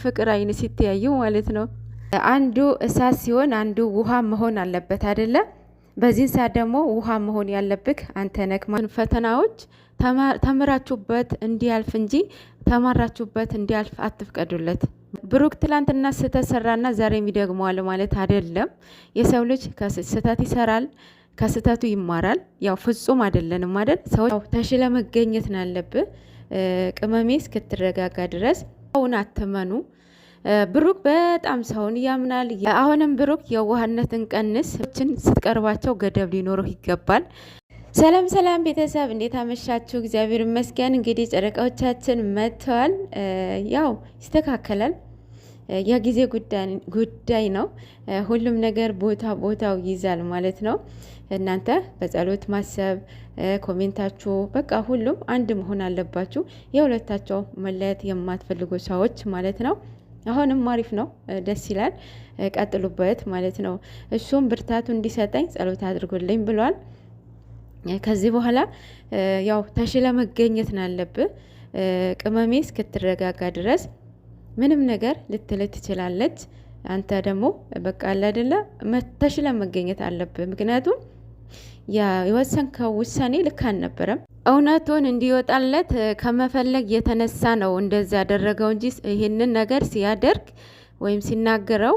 ፍቅር አይን ሲተያዩ ማለት ነው። አንዱ እሳት ሲሆን አንዱ ውሃ መሆን አለበት አይደለ? በዚህ ሰዓት ደግሞ ውሃ መሆን ያለብክ አንተ ነክ። ፈተናዎች ተምራችሁበት እንዲያልፍ እንጂ ተማራችሁበት እንዲያልፍ አትፍቀዱለት። ብሩክ ትላንትና ስተሰራና ዛሬ የሚደግመዋል ማለት አይደለም። የሰው ልጅ ስህተት ይሰራል፣ ከስህተቱ ይማራል። ያው ፍጹም አይደለንም አይደል? ሰው ተሽለ መገኘት ነው ያለብህ። ቅመሜ እስክትረጋጋ ድረስ ሰውን አትመኑ። ብሩክ በጣም ሰውን ያምናል። አሁንም ብሩክ የዋህነትን ቀንስ። ስትቀርባቸው ገደብ ሊኖረው ይገባል። ሰላም ሰላም ቤተሰብ እንዴት አመሻችሁ? እግዚአብሔር ይመስገን። እንግዲህ ጨረቃዎቻችን መጥተዋል። ያው ይስተካከላል፣ የጊዜ ጉዳይ ነው። ሁሉም ነገር ቦታው ይይዛል ማለት ነው። እናንተ በጸሎት ማሰብ፣ ኮሜንታችሁ በቃ ሁሉም አንድ መሆን አለባችሁ። የሁለታቸው መለየት የማትፈልጉ ሰዎች ማለት ነው። አሁንም አሪፍ ነው፣ ደስ ይላል። ቀጥሉበት ማለት ነው። እሱም ብርታቱ እንዲሰጠኝ ጸሎት አድርጎልኝ ብሏል። ከዚህ በኋላ ያው ተሽለ መገኘት ነው ያለብህ። ቅመሜ እስክትረጋጋ ድረስ ምንም ነገር ልትል ትችላለች። አንተ ደግሞ በቃ አለ አይደለ ተሽለ መገኘት አለብህ። ምክንያቱም የወሰንከው ውሳኔ ልክ አልነበረም። እውነቱን እንዲወጣለት ከመፈለግ የተነሳ ነው እንደዛ ያደረገው እንጂ ይህንን ነገር ሲያደርግ ወይም ሲናገረው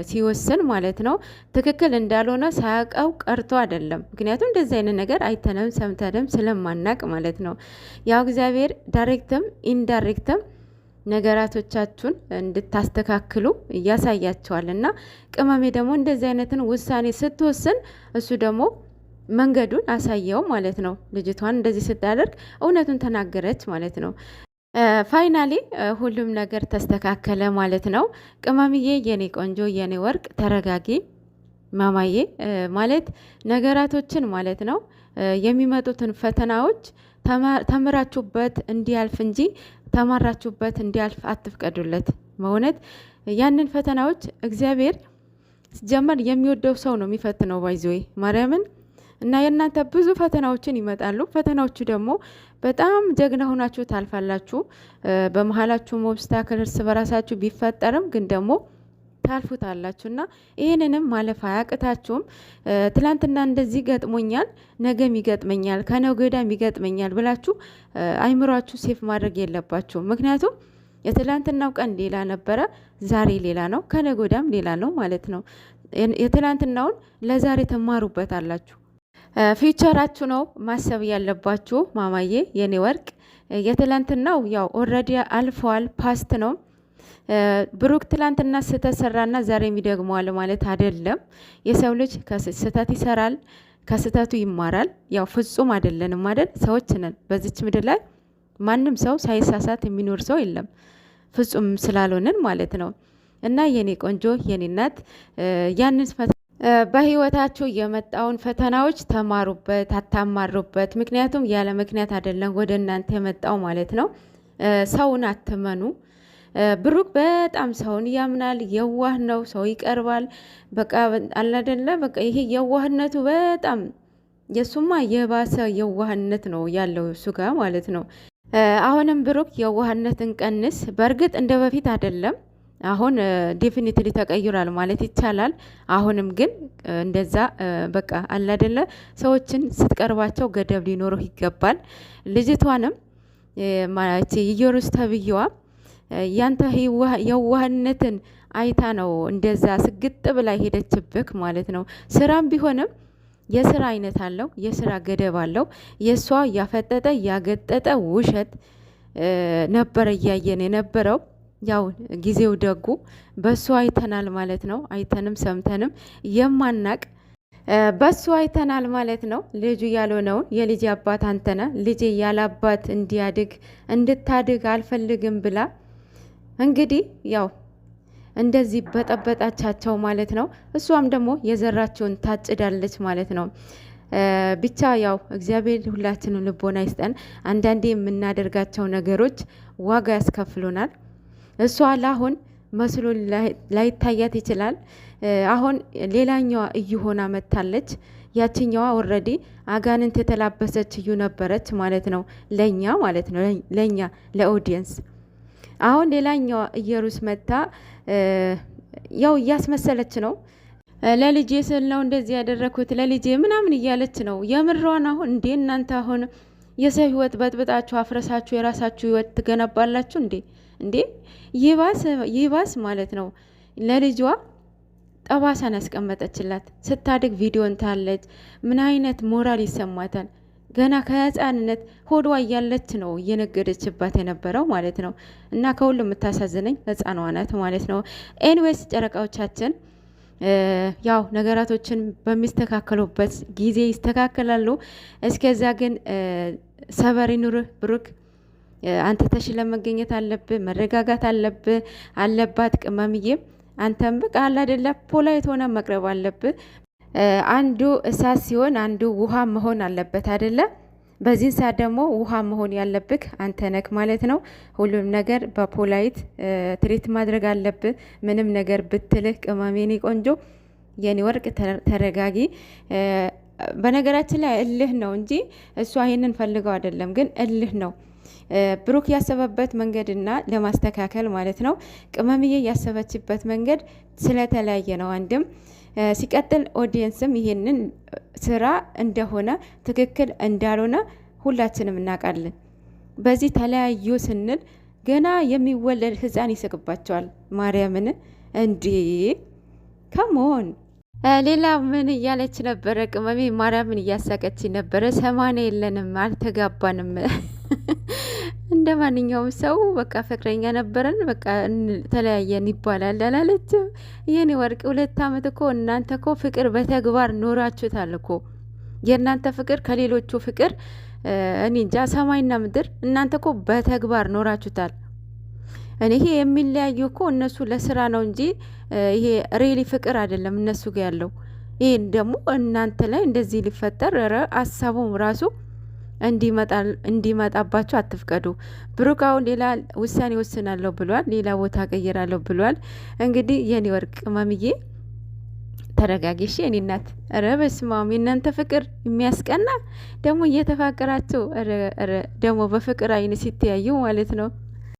ሲወስን ማለት ነው ትክክል እንዳልሆነ ሳያውቀው ቀርቶ አይደለም። ምክንያቱም እንደዚህ አይነት ነገር አይተንም ሰምተንም ስለማናቅ ማለት ነው። ያው እግዚአብሔር ዳይሬክትም ኢንዳይሬክትም ነገራቶቻችሁን እንድታስተካክሉ እያሳያቸዋል። እና ቅመሜ ደግሞ እንደዚህ አይነትን ውሳኔ ስትወስን እሱ ደግሞ መንገዱን አሳየው ማለት ነው። ልጅቷን እንደዚህ ስታደርግ እውነቱን ተናገረች ማለት ነው። ፋይናሊ ሁሉም ነገር ተስተካከለ ማለት ነው። ቅመምዬ የኔ ቆንጆ የኔ ወርቅ ተረጋጊ ማማዬ። ማለት ነገራቶችን ማለት ነው የሚመጡትን ፈተናዎች ተምራችሁበት እንዲያልፍ እንጂ ተማራችሁበት እንዲያልፍ አትፍቀዱለት። በእውነት ያንን ፈተናዎች እግዚአብሔር ጀመር የሚወደው ሰው ነው የሚፈትነው። ባይዘይ ማርያምን እና የእናንተ ብዙ ፈተናዎችን ይመጣሉ። ፈተናዎቹ ደግሞ በጣም ጀግና ሆናችሁ ታልፋላችሁ። በመሀላችሁ ኦብስታክል እርስ በራሳችሁ ቢፈጠርም ግን ደግሞ ታልፉታላችሁ እና ይህንንም ማለፍ አያቅታችሁም። ትላንትና እንደዚህ ገጥሞኛል፣ ነገም ይገጥመኛል፣ ከነገ ወዲያም ይገጥመኛል ብላችሁ አይምሯችሁ ሴፍ ማድረግ የለባችሁም። ምክንያቱም የትላንትናው ቀን ሌላ ነበረ፣ ዛሬ ሌላ ነው፣ ከነገ ወዲያም ሌላ ነው ማለት ነው። የትላንትናውን ለዛሬ ትማሩበት አላችሁ። ፊውቸራችሁ ነው ማሰብ ያለባችሁ ማማዬ የኔ ወርቅ። የትላንትናው ያው ኦልሬዲ አልፈዋል፣ ፓስት ነው። ብሩክ ትላንትና ስተሰራና ዛሬ የሚደግመዋል ማለት አይደለም። የሰው ልጅ ስህተት ይሰራል፣ ከስህተቱ ይማራል። ያው ፍጹም አይደለንም አይደል? ሰዎች ነን። በዚች ምድር ላይ ማንም ሰው ሳይሳሳት የሚኖር ሰው የለም፣ ፍጹም ስላልሆንን ማለት ነው። እና የኔ ቆንጆ የኔ እናት ያንን በህይወታችሁ የመጣውን ፈተናዎች ተማሩበት፣ አታማሩበት። ምክንያቱም ያለ ምክንያት አይደለም ወደ እናንተ የመጣው ማለት ነው። ሰውን አትመኑ። ብሩክ በጣም ሰውን ያምናል፣ የዋህ ነው፣ ሰው ይቀርባል። በቃ አላደለ በቃ ይሄ የዋህነቱ በጣም የሱማ የባሰ የዋህነት ነው ያለው እሱ ጋር ማለት ነው። አሁንም ብሩክ የዋህነትን ቀንስ። በእርግጥ እንደ በፊት አይደለም። አሁን ዴፊኒትሊ ተቀይሯል ማለት ይቻላል። አሁንም ግን እንደዛ በቃ አላደለ ሰዎችን ስትቀርባቸው ገደብ ሊኖረው ይገባል። ልጅቷንም ማለት ኢየሩስ ተብዬዋ ያንተ የዋህነትን አይታ ነው እንደዛ ስግጥ ብላ ሄደችብክ ማለት ነው። ስራም ቢሆንም የስራ አይነት አለው፣ የስራ ገደብ አለው። የሷ ያፈጠጠ ያገጠጠ ውሸት ነበረ እያየን የነበረው። ያው ጊዜው ደጉ በሱ አይተናል ማለት ነው። አይተንም ሰምተንም የማናቅ በሱ አይተናል ማለት ነው። ልጁ ያልሆነውን የልጅ አባት አንተና ልጄ ያለ አባት እንድታድግ አልፈልግም ብላ እንግዲህ ያው እንደዚህ በጠበጣቻቸው ማለት ነው። እሷም ደግሞ የዘራቸውን ታጭዳለች ማለት ነው። ብቻ ያው እግዚአብሔር ሁላችንም ልቦና ይስጠን። አንዳንዴ የምናደርጋቸው ነገሮች ዋጋ ያስከፍሉናል። እሷ ለአሁን መስሎ ላይታያት ይችላል። አሁን ሌላኛዋ እዩ ሆና መታለች። ያችኛዋ ኦልሬዲ አጋንንት የተላበሰች እዩ ነበረች ማለት ነው። ለኛ ማለት ነው፣ ለኛ ለኦዲየንስ አሁን ሌላኛዋ እየሩስ መታ ያው እያስመሰለች ነው። ለልጄ ስል ነው እንደዚህ ያደረኩት ለልጄ ምናምን እያለች ነው። የምሯን አሁን እንዴ እናንተ አሁን የሰው ህይወት በጥብጣችሁ አፍረሳችሁ የራሳችሁ ህይወት ትገነባላችሁ እንዴ? እንዴ ይባስ ማለት ነው። ለልጇ ጠባሳን ያስቀመጠችላት ስታድግ ቪዲዮን ታለች። ምን አይነት ሞራል ይሰማታል? ገና ከህፃንነት ሆዷ እያለች ነው እየነገደችባት የነበረው ማለት ነው። እና ከሁሉ የምታሳዝነኝ ህፃኗ ናት ማለት ነው። ኤንዌስ ጨረቃዎቻችን ያው ነገራቶችን በሚስተካከሉበት ጊዜ ይስተካከላሉ። እስከዛ ግን ሰበር ይኑርህ ብሩክ። አንተ ተሽለ መገኘት አለብህ፣ መረጋጋት አለባት ቅመምዬ። አንተም በቃ አለ አይደለ ፖላይት ሆነ መቅረብ አለብህ። አንዱ እሳት ሲሆን አንዱ ውሃ መሆን አለበት አይደለ? በዚህ ሰዓት ደግሞ ውሃ መሆን ያለብህ አንተ ነክ ማለት ነው። ሁሉም ነገር በፖላይት ትሪት ማድረግ አለብህ። ምንም ነገር ብትልህ ቅመሜኔ ቆንጆ የኔ ወርቅ ተረጋጊ። በነገራችን ላይ እልህ ነው እንጂ እሷ ይሄንን ፈልገው አይደለም፣ ግን እልህ ነው። ብሩክ ያሰበበት መንገድና ለማስተካከል ማለት ነው። ቅመምዬ ያሰበችበት መንገድ ስለተለያየ ነው። አንድም ሲቀጥል ኦዲየንስም ይሄንን ስራ እንደሆነ ትክክል እንዳልሆነ ሁላችንም እናውቃለን። በዚህ ተለያዩ ስንል ገና የሚወለድ ህፃን ይስቅባቸዋል። ማርያምን እንዴ ከመሆን ሌላ ምን እያለች ነበረ? ቅመሜ ማርያምን እያሳቀች ነበረ። ሰማንያ የለንም አልተጋባንም እንደ ማንኛውም ሰው በቃ ፍቅረኛ ነበረን በቃ ተለያየን ይባላል አላለችም? የኔ ወርቅ 2 ዓመት እኮ እናንተ እኮ ፍቅር በተግባር ኖራችሁታል እኮ። የእናንተ ፍቅር ከሌሎቹ ፍቅር እኔ እንጃ ሰማይና ምድር። እናንተ እኮ በተግባር ኖራችሁታል። እኔ ይሄ የሚለያዩ እኮ እነሱ ለስራ ነው እንጂ ይሄ ሬሊ ፍቅር አይደለም እነሱ ጋር ያለው። ይሄን ደግሞ እናንተ ላይ እንደዚህ ሊፈጠር አሳቡም ራሱ እንዲመጣባቸው አትፍቀዱ። ብሩክ አሁን ሌላ ውሳኔ ወስናለሁ ብሏል። ሌላ ቦታ ቀይራለሁ ብሏል። እንግዲህ የኔ ወርቅ ቅመምዬ ተረጋጊሽ የኔ እናት። ኧረ በስመ አብ የእናንተ ፍቅር የሚያስቀና ደግሞ እየተፋቀራችሁ ደግሞ በፍቅር አይን ሲተያዩ ማለት ነው።